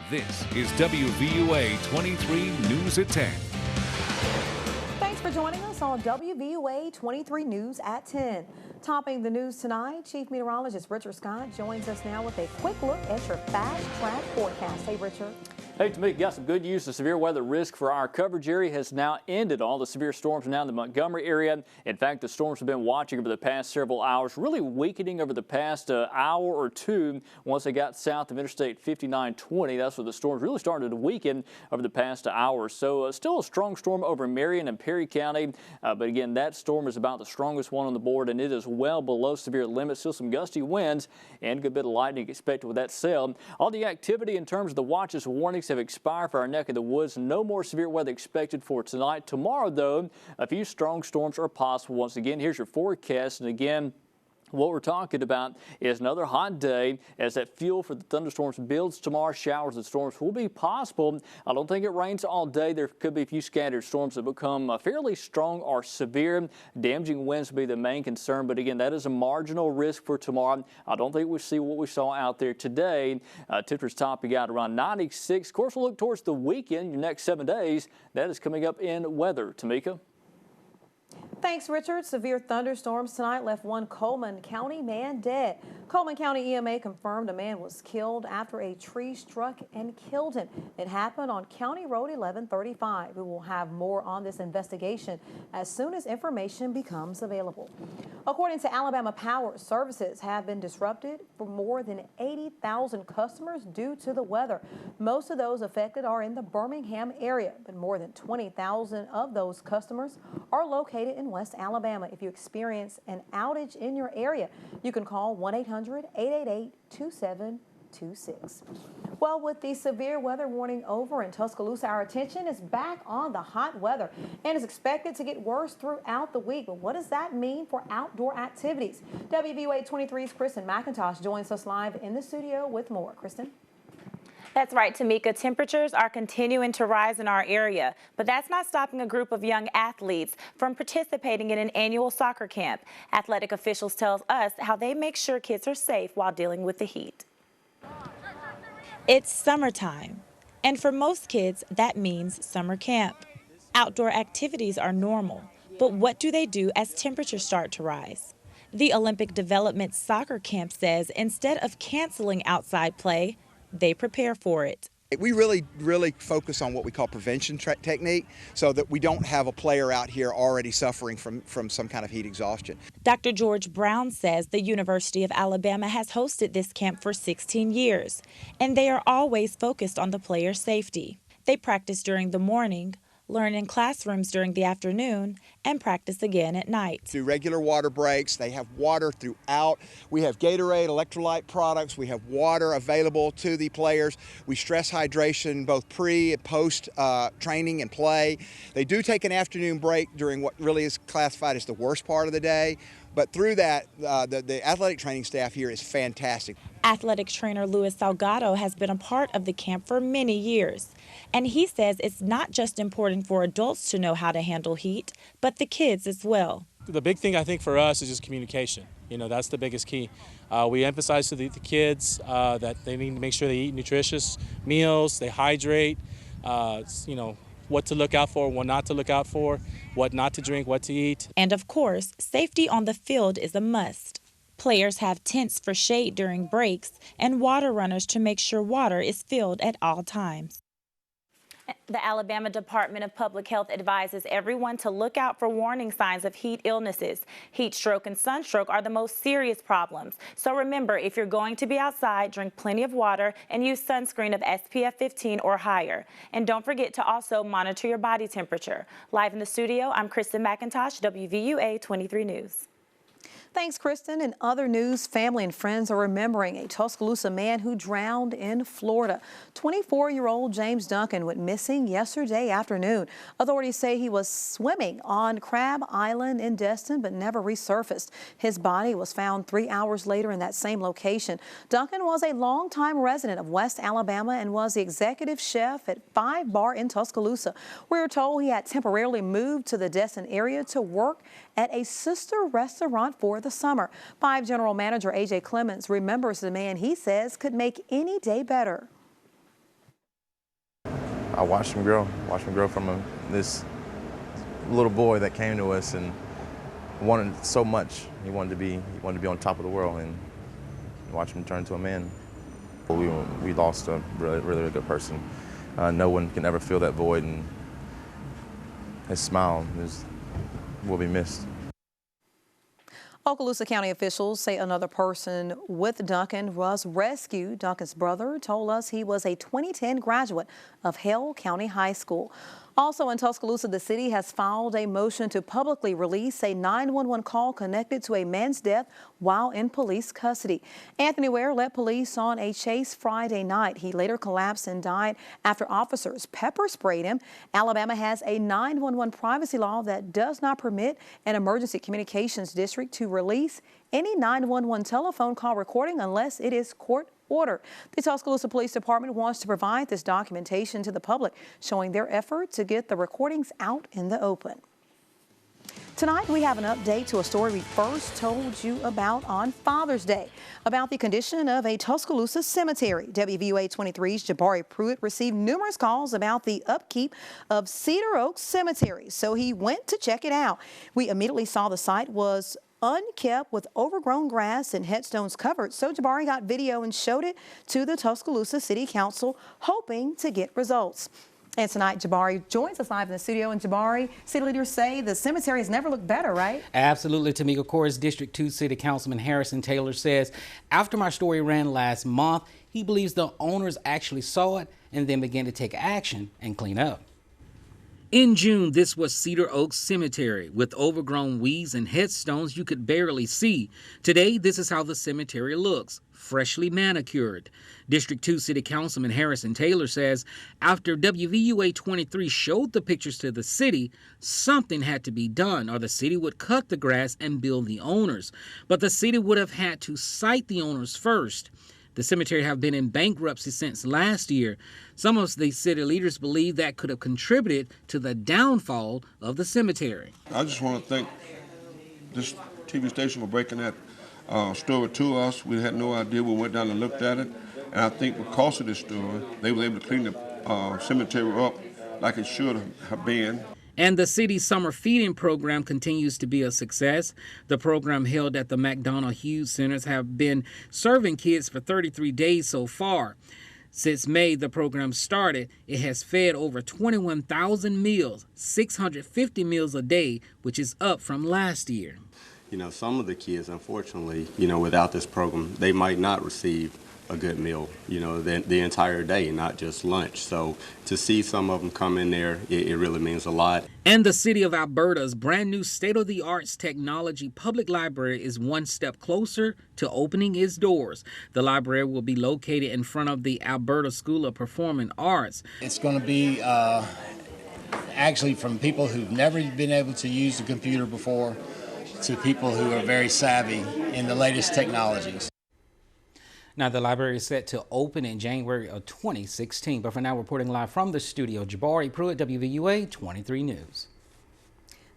This is WVUA 23 News at 10. Thanks for joining us on WVUA 23 News at 10. Topping the news tonight, Chief Meteorologist Richard Scott joins us now with a quick look at your fast track forecast. Hey, Richard. Hey, Tamika, got some good news. The severe weather risk for our coverage area has now ended. All the severe storms are now in the Montgomery area. In fact, the storms have been watching over the past several hours, really weakening over the past hour or two once they got south of Interstate 5920. That's where the storms really started to weaken over the past hour. So still a strong storm over Marion and Perry County. But again, that storm is about the strongest one on the board, and it is well below severe limits. Still some gusty winds and a good bit of lightning expected with that cell. All the activity in terms of the watches and warnings have expired for our neck of the woods. No more severe weather expected for tonight. Tomorrow, though, a few strong storms are possible. Once again, here's your forecast. And again, what we're talking about is another hot day as that fuel for the thunderstorms builds tomorrow. Showers and storms will be possible. I don't think it rains all day. There could be a few scattered storms that become fairly strong or severe. Damaging winds will be the main concern. But again, that is a marginal risk for tomorrow. I don't think we'll see what we saw out there today. Temperatures topping out around 96. Of course, we'll look towards the weekend, your next 7 days. That is coming up in weather. Tamika? Thanks, Richard. Severe thunderstorms tonight left one Coleman County man dead. Coleman County EMA confirmed a man was killed after a tree struck and killed him. It happened on County Road 1135. We will have more on this investigation as soon as information becomes available. According to Alabama Power, services have been disrupted for more than 80,000 customers due to the weather. Most of those affected are in the Birmingham area, but more than 20,000 of those customers are located in West Alabama. If you experience an outage in your area, you can call 1-800-888-2726. Well, with the severe weather warning over in Tuscaloosa, our attention is back on the hot weather and is expected to get worse throughout the week. But what does that mean for outdoor activities? WVUA 23's Kristen McIntosh joins us live in the studio with more. Kristen? That's right, Tamika. Temperatures are continuing to rise in our area, but that's not stopping a group of young athletes from participating in an annual soccer camp. Athletic officials tell us how they make sure kids are safe while dealing with the heat. It's summertime, and for most kids, that means summer camp. Outdoor activities are normal, but what do they do as temperatures start to rise? The Olympic Development Soccer Camp says instead of canceling outside play, they prepare for it. We really focus on what we call prevention technique so that we don't have a player out here already suffering from some kind of heat exhaustion. Dr. George Brown says the University of Alabama has hosted this camp for 16 years, and they are always focused on the player's safety. They practice during the morning, learn in classrooms during the afternoon, and practice again at night. Through regular water breaks, they have water throughout. We have Gatorade, electrolyte products. We have water available to the players. We stress hydration both pre and post training and play. They do take an afternoon break during what really is classified as the worst part of the day. But through that, the athletic training staff here is fantastic. Athletic trainer Luis Salgado has been a part of the camp for many years. And he says it's not just important for adults to know how to handle heat, but the kids as well. The big thing I think for us is just communication. You know, that's the biggest key. We emphasize to the kids that they need to make sure they eat nutritious meals, they hydrate, you know, what to look out for, what not to look out for, what not to drink, what to eat. And of course, safety on the field is a must. Players have tents for shade during breaks and water runners to make sure water is filled at all times. The Alabama Department of Public Health advises everyone to look out for warning signs of heat illnesses. Heat stroke and sunstroke are the most serious problems. So remember, if you're going to be outside, drink plenty of water and use sunscreen of SPF 15 or higher. And don't forget to also monitor your body temperature. Live in the studio, I'm Kristen McIntosh, WVUA 23 News. Thanks, Kristen. In other news, family and friends are remembering a Tuscaloosa man who drowned in Florida. 24-year-old James Duncan went missing yesterday afternoon. Authorities say he was swimming on Crab Island in Destin but never resurfaced. His body was found 3 hours later in that same location. Duncan was a longtime resident of West Alabama and was the executive chef at 5 Bar in Tuscaloosa. We were told he had temporarily moved to the Destin area to work at a sister restaurant for the summer. 5 General Manager A.J. Clements remembers the man he says could make any day better. I watched him grow from this little boy that came to us and wanted so much. He wanted to be on top of the world, and watch him turn to a man. We lost a really good person. No one can ever fill that void, and his smile will be missed. Okaloosa County officials say another person with Duncan was rescued. Duncan's brother told us he was a 2010 graduate of Hale County High School. Also in Tuscaloosa, the city has filed a motion to publicly release a 911 call connected to a man's death while in police custody. Anthony Ware led police on a chase Friday night. He later collapsed and died after officers pepper sprayed him. Alabama has a 911 privacy law that does not permit an emergency communications district to release any 911 telephone call recording unless it is court order. The Tuscaloosa Police Department wants to provide this documentation to the public, showing their effort to get the recordings out in the open. Tonight, we have an update to a story we first told you about on Father's Day, about the condition of a Tuscaloosa cemetery. WVUA 23's Jabari Pruitt received numerous calls about the upkeep of Cedar Oak Cemetery, so he went to check it out. We immediately saw the site was unkept with overgrown grass and headstones covered. So Jabari got video and showed it to the Tuscaloosa City Council, hoping to get results. And tonight, Jabari joins us live in the studio. And Jabari, city leaders say the cemetery has never looked better, right? Absolutely, Tamika. Of course, District 2 City Councilman Harrison Taylor says, after my story ran last month, he believes the owners actually saw it and then began to take action and clean up. In June, this was Cedar Oak Cemetery with overgrown weeds and headstones you could barely see. Today, this is how the cemetery looks, freshly manicured. District 2 City Councilman Harrison Taylor says after WVUA 23 showed the pictures to the city, something had to be done or the city would cut the grass and bill the owners. But the city would have had to cite the owners first. The cemetery have been in bankruptcy since last year. Some of the city leaders believe that could have contributed to the downfall of the cemetery. I just want to thank this TV station for breaking that story to us. We had no idea. We went down and looked at it. And I think because of this story, they were able to clean the cemetery up like it should have been. And the city's summer feeding program continues to be a success. The program held at the McDonald Hughes Centers have been serving kids for 33 days so far. Since May, the program started, it has fed over 21,000 meals, 650 meals a day, which is up from last year. You know, some of the kids, unfortunately, you know, without this program, they might not receive a good meal, you know, the entire day, not just lunch. So to see some of them come in there, it really means a lot. And the city of Alberta's brand new state-of-the-art technology public library is one step closer to opening its doors. The library will be located in front of the Alberta School of Performing Arts. It's going to be actually from people who've never been able to use the computer before to people who are very savvy in the latest technologies. Now, the library is set to open in January of 2016. But for now, reporting live from the studio, Jabari Pruitt, WVUA 23 News.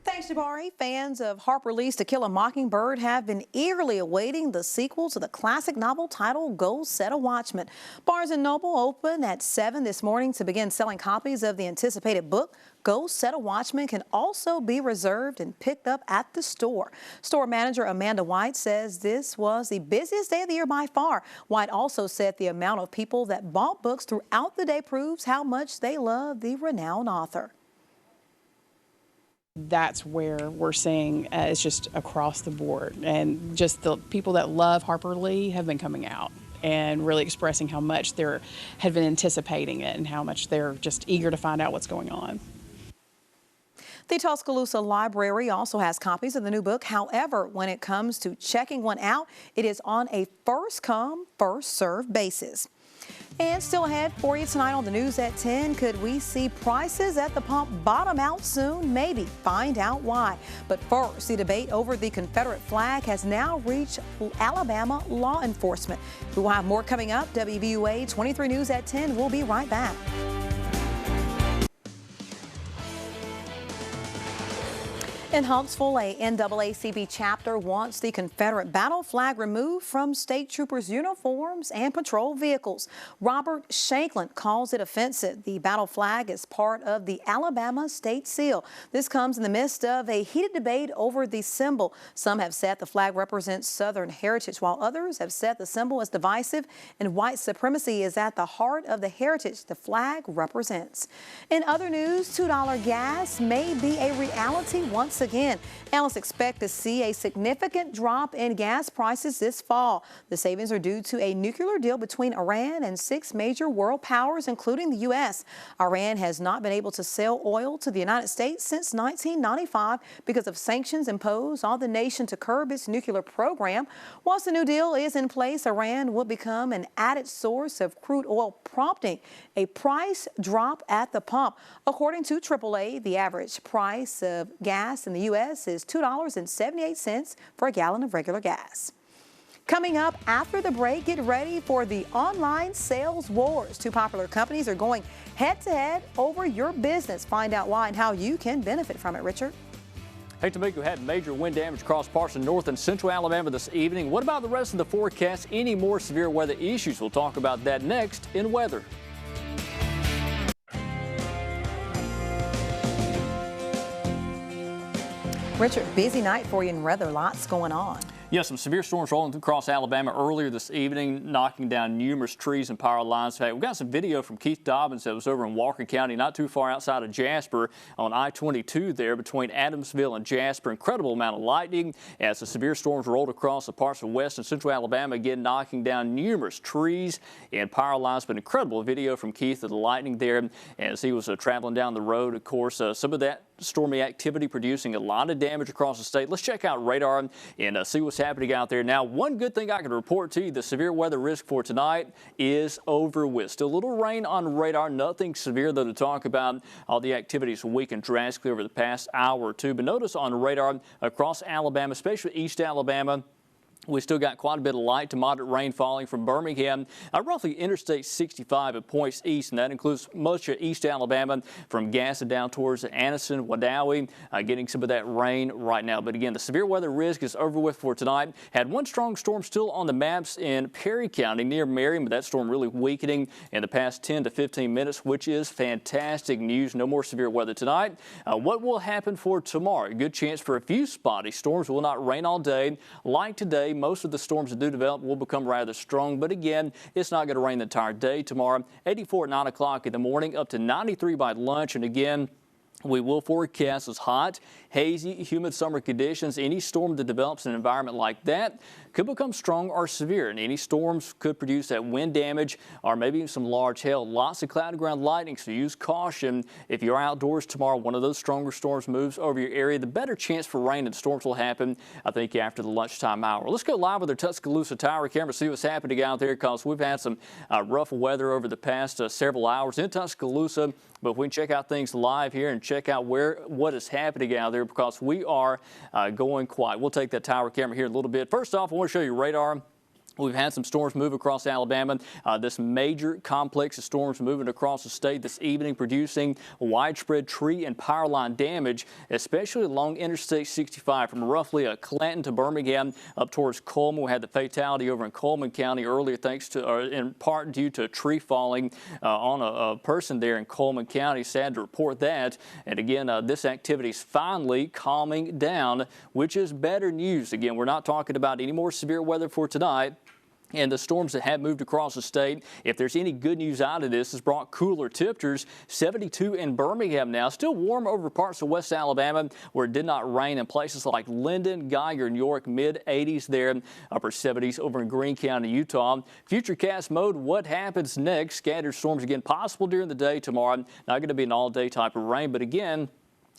Thanks, Jabari. Fans of Harper Lee's To Kill a Mockingbird have been eagerly awaiting the sequel to the classic novel titled Go Set a Watchman. Barnes & Noble opened at 7 this morning to begin selling copies of the anticipated book. Go Set a Watchman can also be reserved and picked up at the store. Store manager Amanda White says this was the busiest day of the year by far. White also said the amount of people that bought books throughout the day proves how much they love the renowned author. That's where we're seeing it's just across the board, and just the people that love Harper Lee have been coming out and really expressing how much they had been anticipating it and how much they're just eager to find out what's going on. The Tuscaloosa Library also has copies of the new book. However, when it comes to checking one out, it is on a first-come, first-served basis. And still ahead for you tonight on the news at 10, could we see prices at the pump bottom out soon? Maybe. Find out why. But first, the debate over the Confederate flag has now reached Alabama law enforcement. We will have more coming up. WVUA 23 News at 10. We'll be right back. In Huntsville, a NAACP chapter wants the Confederate battle flag removed from state troopers' uniforms and patrol vehicles. Robert Shanklin calls it offensive. The battle flag is part of the Alabama state seal. This comes in the midst of a heated debate over the symbol. Some have said the flag represents Southern heritage, while others have said the symbol is divisive and white supremacy is at the heart of the heritage the flag represents. In other news, $2 gas may be a reality once again. Analysts expect to see a significant drop in gas prices this fall. The savings are due to a nuclear deal between Iran and 6 major world powers, including the U.S. Iran has not been able to sell oil to the United States since 1995 because of sanctions imposed on the nation to curb its nuclear program. Once the new deal is in place, Iran will become an added source of crude oil, prompting a price drop at the pump. According to AAA, the average price of gas in the U.S. is $2.78 for a gallon of regular gas. Coming up after the break, get ready for the online sales wars. 2 popular companies are going head-to-head over your business. Find out why and how you can benefit from it. Richard? Hey, Tamika, had major wind damage across parts of north and central Alabama this evening. What about the rest of the forecast? Any more severe weather issues? We'll talk about that next in weather. Richard, busy night for you in weather. Lots going on. Yeah, some severe storms rolling across Alabama earlier this evening, knocking down numerous trees and power lines. In fact, we've got some video from Keith Dobbins that was over in Walker County, not too far outside of Jasper on I-22 there between Adamsville and Jasper. Incredible amount of lightning as the severe storms rolled across the parts of west and central Alabama, again knocking down numerous trees and power lines. But incredible video from Keith of the lightning there as he was traveling down the road. Of course, some of that stormy activity producing a lot of damage across the state. Let's check out radar and see what's happening out there. Now, one good thing I can report to you, the severe weather risk for tonight is over with. Still a little rain on radar, nothing severe though to talk about. All the activities weakened drastically over the past hour or two. But notice on radar across Alabama, especially East Alabama, we still got quite a bit of light to moderate rain falling from Birmingham, roughly Interstate 65 at points east, and that includes much of East Alabama from Gadsden down towards Anniston, Wadowee, getting some of that rain right now. But again, the severe weather risk is over with for tonight. Had one strong storm still on the maps in Perry County near Marion, but that storm really weakening in the past 10 to 15 minutes, which is fantastic news. No more severe weather tonight. What will happen for tomorrow? A good chance for a few spotty storms. Will not rain all day like today. Most of the storms that do develop will become rather strong, but again, it's not going to rain the entire day tomorrow. 84 at 9 o'clock in the morning, up to 93 by lunch, and again, we will forecast as hot, hazy, humid summer conditions. Any storm that develops in an environment like that could become strong or severe, and any storms could produce that wind damage or maybe some large hail. Lots of cloud ground lightning, so use caution. If you're outdoors tomorrow, one of those stronger storms moves over your area, the better chance for rain and storms will happen, I think, after the lunchtime hour. Let's go live with our Tuscaloosa Tower camera, see what's happening out there, because we've had some rough weather over the past several hours in Tuscaloosa. But we can check out things live here and check out what is happening out there, because we are going quiet. We'll take that tower camera here in a little bit. First off, I want to show you radar. We've had some storms move across Alabama. This major complex of storms moving across the state this evening, producing widespread tree and power line damage, especially along Interstate 65 from roughly Clanton to Birmingham up towards Coleman. We had the fatality over in Coleman County earlier, thanks to, or in part due to a tree falling on a person there in Coleman County. Sad to report that. And again, this activity is finally calming down, which is better news. Again, we're not talking about any more severe weather for tonight. And the storms that have moved across the state, if there's any good news out of this, has brought cooler temperatures. 72 in Birmingham now. Still warm over parts of West Alabama where it did not rain, in places like Linden, Geiger, and York, mid-80s there. Upper 70s over in Greene County, Utah. Futurecast mode, what happens next? Scattered storms again possible during the day tomorrow. Not going to be an all-day type of rain, but again,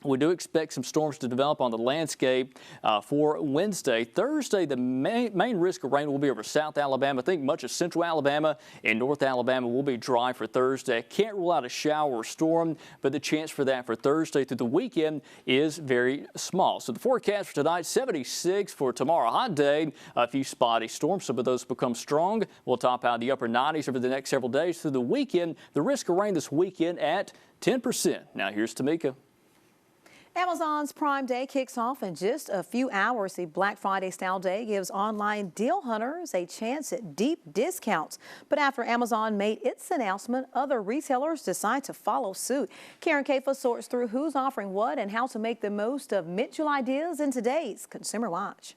we do expect some storms to develop on the landscape for Wednesday. Thursday, the main risk of rain will be over South Alabama. I think much of Central Alabama and North Alabama will be dry for Thursday. Can't rule out a shower or storm, but the chance for that for Thursday through the weekend is very small. So the forecast for tonight, 76 for tomorrow. Hot day, a few spotty storms. Some of those become strong. We'll top out the upper 90s over the next several days. Through the weekend, the risk of rain this weekend at 10%. Now here's Tamika. Amazon's Prime Day kicks off in just a few hours. The Black Friday style day gives online deal hunters a chance at deep discounts. But after Amazon made its announcement, other retailers decide to follow suit. Karen Kafa sorts through who's offering what and how to make the most of mid-July deals in today's Consumer Watch.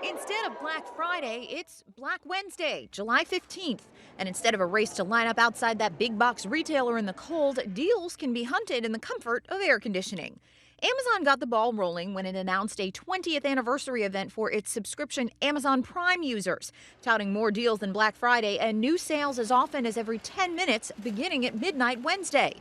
Instead of Black Friday, it's Black Wednesday, July 15th. And instead of a race to line up outside that big box retailer in the cold, deals can be hunted in the comfort of air conditioning. Amazon got the ball rolling when it announced a 20th anniversary event for its subscription Amazon Prime users, touting more deals than Black Friday and new sales as often as every 10 minutes beginning at midnight Wednesday.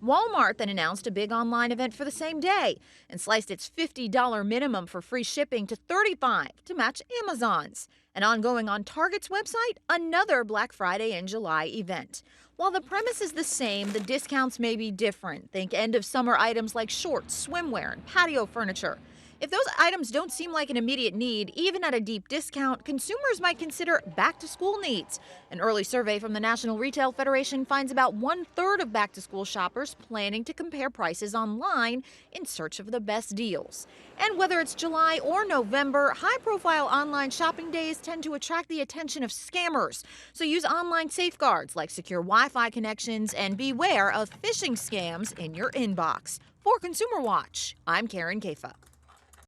Walmart then announced a big online event for the same day and sliced its $50 minimum for free shipping to $35 to match Amazon's. And ongoing on Target's website, another Black Friday in July event. While the premise is the same, the discounts may be different. Think end of summer items like shorts, swimwear, and patio furniture. If those items don't seem like an immediate need, even at a deep discount, consumers might consider back-to-school needs. An early survey from the National Retail Federation finds about 1/3 of back-to-school shoppers planning to compare prices online in search of the best deals. And whether it's July or November, high-profile online shopping days tend to attract the attention of scammers. So use online safeguards like secure Wi-Fi connections and beware of phishing scams in your inbox. For Consumer Watch, I'm Karen Kafa.